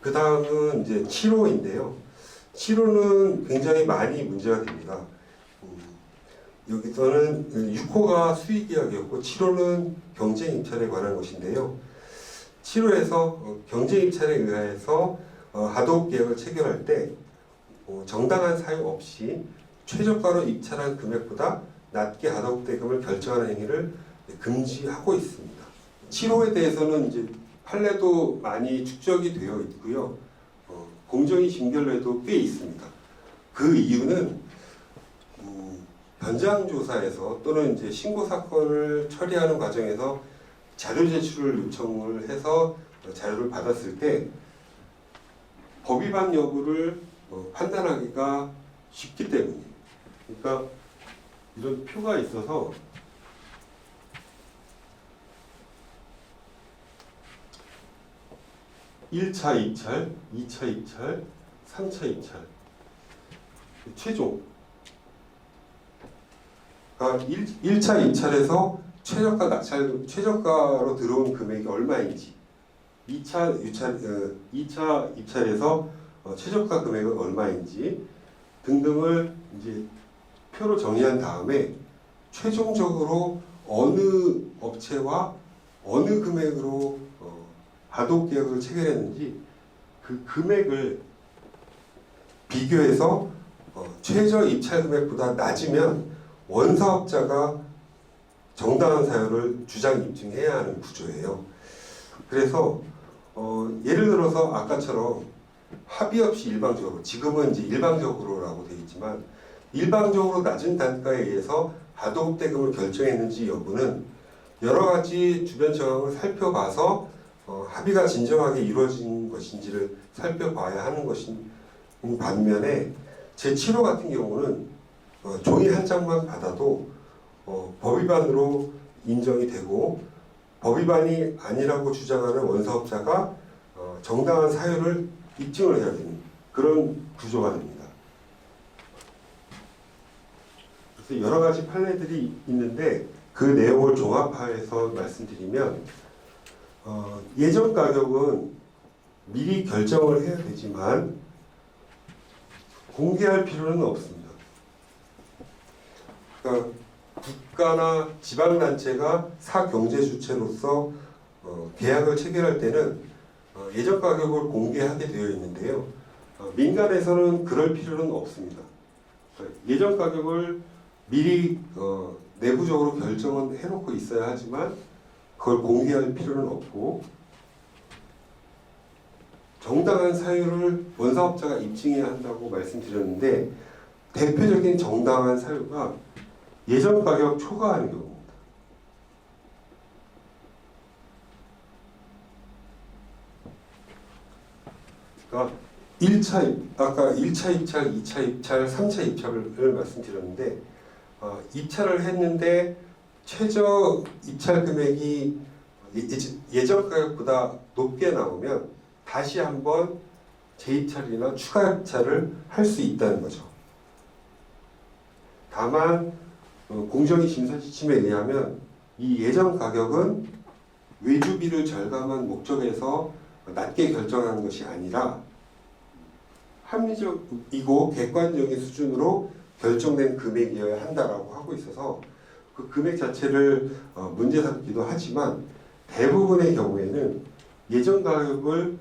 그 다음은 이제 7호인데요. 7호는 굉장히 많이 문제가 됩니다. 여기서는 6호가 수익계약이었고 7호는 경쟁 입찰에 관한 것인데요. 7호에서 경쟁 입찰에 의해서 하도급 계약을 체결할 때 정당한 사유 없이 최저가로 입찰한 금액보다 낮게 하도급 대금을 결정하는 행위를 금지하고 있습니다. 7호에 대해서는 이제 판례도 많이 축적이 되어 있고요. 공정위 징결례도 꽤 있습니다. 그 이유는 현장 조사에서 또는 이제 신고 사건을 처리하는 과정에서 자료 제출을 요청을 해서 자료를 받았을 때 법 위반 여부를 판단하기가 쉽기 때문이에요. 그러니까 이런 표가 있어서 (1차) 입찰, (2차) 입찰, (3차) 입찰 최종 1차 입찰에서 최저가로 들어온 금액이 얼마인지 2차 입찰에서 최저가 금액은 얼마인지 등등을 이제 표로 정의한 다음에 최종적으로 어느 업체와 어느 금액으로 하도급 계약을 체결했는지 그 금액을 비교해서 최저 입찰 금액보다 낮으면 원사업자가 정당한 사유를 주장 입증해야 하는 구조예요. 그래서 예를 들어서 아까처럼 합의 없이 일방적으로, 지금은 이제 일방적으로라고 되어 있지만 일방적으로 낮은 단가에 의해서 하도급 대금을 결정했는지 여부는 여러 가지 주변 정황을 살펴봐서 합의가 진정하게 이루어진 것인지를 살펴봐야 하는 것인 반면에 제7호 같은 경우는 종이 한 장만 받아도 법 위반으로 인정이 되고 법 위반이 아니라고 주장하는 원사업자가 정당한 사유를 입증을 해야 되는 그런 구조가 됩니다. 그래서 여러 가지 판례들이 있는데 그 내용을 종합해서 말씀드리면 예전 가격은 미리 결정을 해야 되지만 공개할 필요는 없습니다. 그러니까 국가나 지방단체가 사경제 주체로서 계약을 체결할 때는 예전 가격을 공개하게 되어 있는데요. 민간에서는 그럴 필요는 없습니다. 예전 가격을 미리 내부적으로 결정은 해놓고 있어야 하지만 그걸 공개할 필요는 없고 정당한 사유를 원사업자가 입증해야 한다고 말씀드렸는데 대표적인 정당한 사유가 예전 가격 초과하는 경우입니다. 그러니까 아까 1차 입찰, 2차 입찰, 3차 입찰을 말씀드렸는데 입찰을 했는데 최저 입찰 금액이 예전 가격보다 높게 나오면 다시 한번 재입찰이나 추가 입찰을 할 수 있다는 거죠. 다만 공정위 심사 지침에 의하면 이 예전 가격은 외주비를 절감한 목적에서 낮게 결정하는 것이 아니라 합리적이고 객관적인 수준으로 결정된 금액이어야 한다라고 하고 있어서 그 금액 자체를 문제 삼기도 하지만 대부분의 경우에는 예전 가격을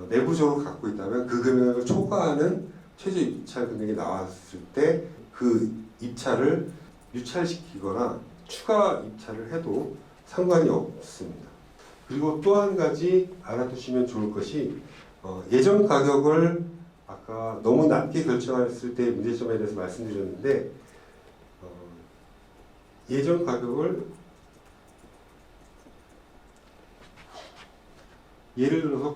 내부적으로 갖고 있다면 그 금액을 초과하는 최저 입찰 금액이 나왔을 때 그 입찰을 유찰시키거나 추가 입찰을 해도 상관이 없습니다. 그리고 또 한 가지 알아두시면 좋을 것이 예전 가격을 아까 너무 낮게 결정했을 때의 문제점에 대해서 말씀드렸는데 예전 가격을 예를 들어서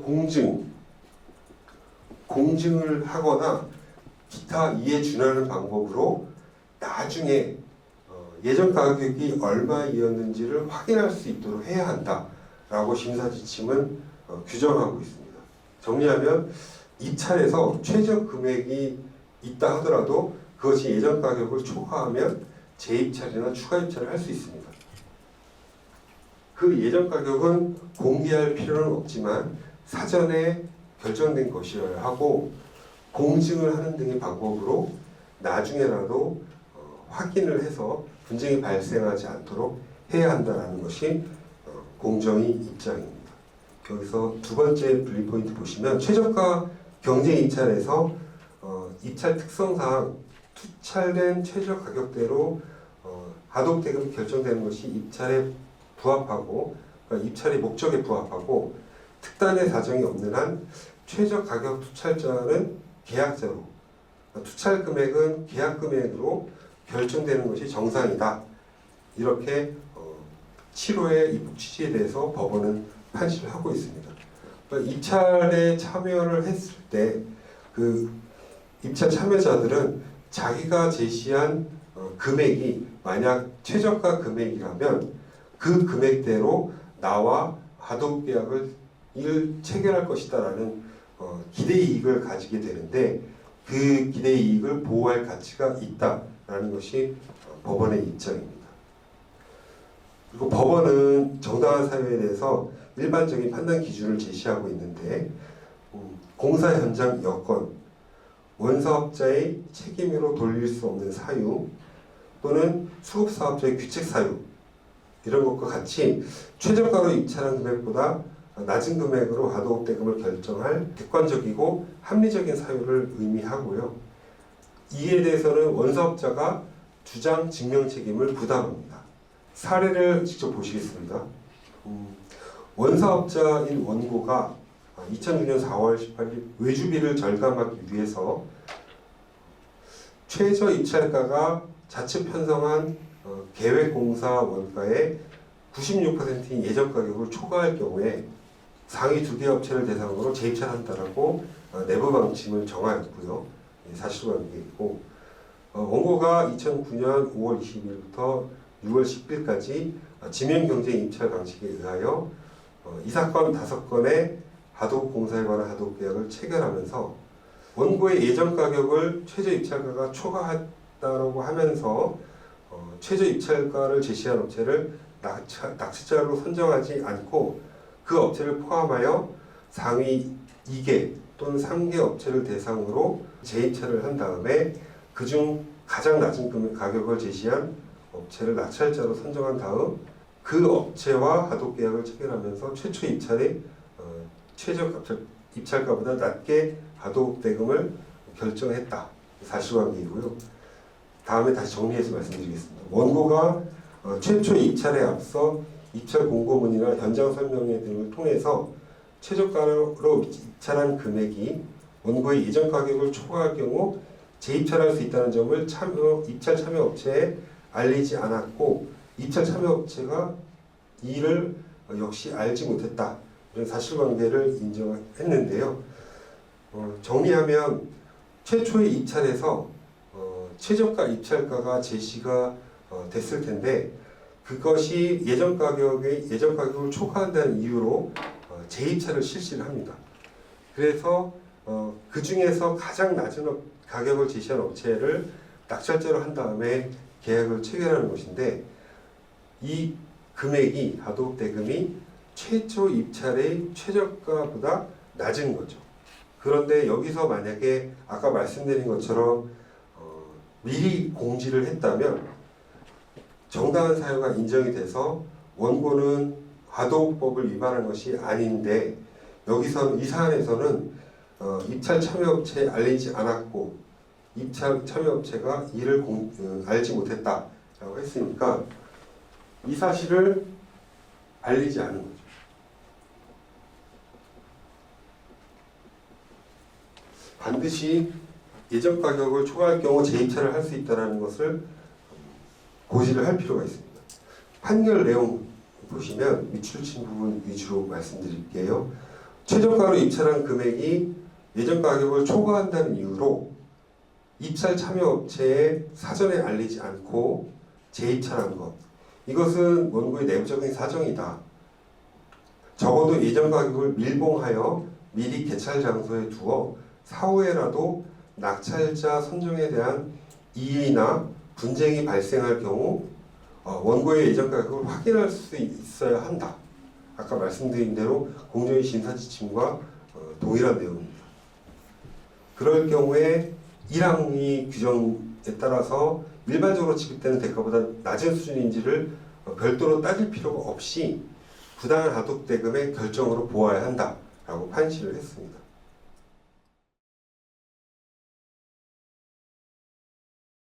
공증을 하거나 기타 이에 준하는 방법으로 나중에 예전 가격이 얼마이었는지를 확인할 수 있도록 해야 한다라고 심사지침은 규정하고 있습니다. 정리하면 입찰에서 최저 금액이 있다 하더라도 그것이 예전 가격을 초과하면 재입찰이나 추가 입찰을 할 수 있습니다. 그 예전 가격은 공개할 필요는 없지만 사전에 결정된 것이어야 하고 공증을 하는 등의 방법으로 나중에라도 확인을 해서 분쟁이 발생하지 않도록 해야 한다는 것이 공정위 입장입니다. 여기서 두 번째 분리 포인트 보시면 최저가 경쟁 입찰에서 입찰 특성상 투찰된 최저 가격대로 하도급 대금이 결정되는 것이 입찰에 부합하고 그러니까 입찰의 목적에 부합하고 특단의 사정이 없는 한 최저 가격 투찰자는 계약자로 투찰 금액은 계약 금액으로 결정되는 것이 정상이다. 이렇게 7호의 입법 취지에 대해서 법원은 판시를 하고 있습니다. 그러니까 입찰에 참여를 했을 때 그 입찰 참여자들은 자기가 제시한 금액이 만약 최저가 금액이라면 그 금액대로 나와 하도급 계약을 체결할 것이다라는 기대 이익을 가지게 되는데 그 기대 이익을 보호할 가치가 있다라는 것이 법원의 입장입니다. 그리고 법원은 정당한 사유에 대해서 일반적인 판단 기준을 제시하고 있는데 공사 현장 여건, 원사업자의 책임으로 돌릴 수 없는 사유 또는 수급사업자의 규칙 사유 이런 것과 같이 최저가로 입찰한 금액보다 낮은 금액으로 하도급 대금을 결정할 객관적이고 합리적인 사유를 의미하고요. 이에 대해서는 원사업자가 주장 증명 책임을 부담합니다. 사례를 직접 보시겠습니다. 원사업자인 원고가 2006년 4월 18일 외주비를 절감하기 위해서 최저 입찰가가 자체 편성한 계획공사 원가의 96%인 예정 가격을 초과할 경우에 상위 2개 업체를 대상으로 재입찰한다라고 내부 방침을 정하였고요. 사실관계이고 원고가 2009년 5월 20일부터 6월 10일까지 지명 경쟁 입찰 방식에 의하여 이 사건 5건의 하도급 공사에 관한 하도급 계약을 체결하면서 원고의 예정 가격을 최저 입찰가가 초과했다라고 하면서 최저 입찰가를 제시한 업체를 낙찰자로 선정하지 않고 그 업체를 포함하여 상위 2개 또는 3개 업체를 대상으로 재입찰을 한 다음에 그중 가장 낮은 가격을 제시한 업체를 낙찰자로 선정한 다음 그 업체와 하도급 계약을 체결하면서 최초 입찰의 최저 입찰가보다 낮게 하도급 대금을 결정했다. 사실관계이고요. 다음에 다시 정리해서 말씀드리겠습니다. 원고가 최초 입찰에 앞서 입찰 공고문이나 현장 설명회 등을 통해서 최저가로 입찰한 금액이 원고의 예정 가격을 초과할 경우 재입찰할 수 있다는 점을 입찰 참여 업체에 알리지 않았고 입찰 참여 업체가 이를 역시 알지 못했다. 이런 사실관계를 인정했는데요. 정리하면 최초의 입찰에서 최저가 입찰가가 제시가 됐을 텐데 그것이 예정 가격을 초과한다는 이유로 재입찰을 실시를 합니다. 그래서 그 중에서 가장 낮은 가격을 제시한 업체를 낙찰자로 한 다음에 계약을 체결하는 것인데 이 금액이 하도급 대금이 최초 입찰의 최저가보다 낮은 거죠. 그런데 여기서 만약에 아까 말씀드린 것처럼 미리 공지를 했다면 정당한 사유가 인정이 돼서 원고는 하도급법을 위반한 것이 아닌데 여기서 이 사안에서는 입찰 참여업체에 알리지 않았고 입찰 참여업체가 이를 알지 못했다라고 했으니까 이 사실을 알리지 않은 거죠. 반드시 예정 가격을 초과할 경우 재입찰을 할 수 있다는 것을 고지를 할 필요가 있습니다. 판결 내용 보시면 밑줄 친 부분 위주로 말씀드릴게요. 최저가로 입찰한 금액이 예정 가격을 초과한다는 이유로 입찰 참여업체에 사전에 알리지 않고 재입찰한 것, 이것은 원고의 내부적인 사정이다. 적어도 예정 가격을 밀봉하여 미리 개찰 장소에 두어 사후에라도 낙찰자 선정에 대한 이의나 분쟁이 발생할 경우 원고의 예정 가격을 확인할 수 있어야 한다. 아까 말씀드린 대로 공정위 심사 지침과 동일한 내용입니다. 그럴 경우에 1항의 규정에 따라서 일반적으로 지급되는 대가보다 낮은 수준인지를 별도로 따질 필요가 없이 부당한 하도급 대금의 결정으로 보아야 한다라고 판시를 했습니다.